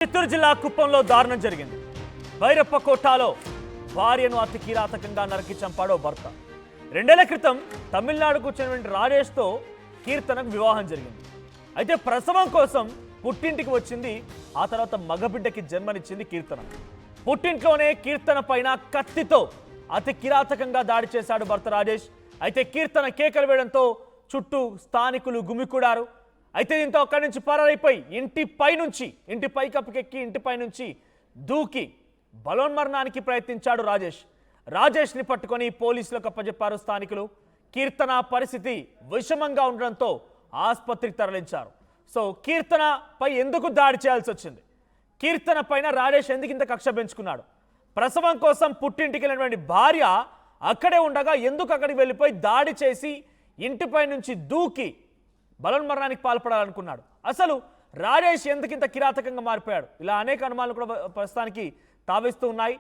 చిత్తూరు జిల్లా కుప్పంలో దారుణం జరిగింది. భైరప్ప కోటాలో భార్యను అతి కిరాతకంగా నరికి చంపాడో భర్త. 2 ఏళ్ల క్రితం తమిళనాడుకు చెందిన రాజేష్తో కీర్తనకు వివాహం జరిగింది. అయితే ప్రసవం కోసం పుట్టింటికి వచ్చింది. ఆ తర్వాత మగబిడ్డకి జన్మనిచ్చింది కీర్తన. పుట్టింట్లోనే కీర్తన పైన కత్తితో అతి కిరాతకంగా దాడి చేశాడు భర్త రాజేష్. అయితే కీర్తన కేకలు వేయడంతో చుట్టూ స్థానికులు గుమికూడారు. అయితే దీంతో అక్కడి నుంచి పరారైపోయి ఇంటి పైకప్పుకెక్కి ఇంటిపై నుంచి దూకి బలోన్మరణానికి ప్రయత్నించాడు రాజేష్ని పట్టుకొని పోలీసులకు అప్పచెప్పారు స్థానికులు. కీర్తన పరిస్థితి విషమంగా ఉండడంతో ఆసుపత్రికి తరలించారు. సో కీర్తనపై ఎందుకు దాడి చేయాల్సి వచ్చింది? కీర్తన పైన రాజేష్ ఎందుకు ఇంత కక్ష పెంచుకున్నాడు? ప్రసవం కోసం పుట్టింటికి వెళ్ళినటువంటి భార్య అక్కడే ఉండగా ఎందుకు అక్కడికి వెళ్ళిపోయి దాడి చేసి ఇంటిపై నుంచి దూకి బలోన్మరణానికి పాల్పడాలనుకున్నాడు? అసలు రాజేష్ ఎందుకు ఇంత కిరాతకంగా మారిపోయాడు? ఇలా అనేక అనుమానాలు కూడా ప్రస్తుతానికి తావిస్తూ ఉన్నాయి.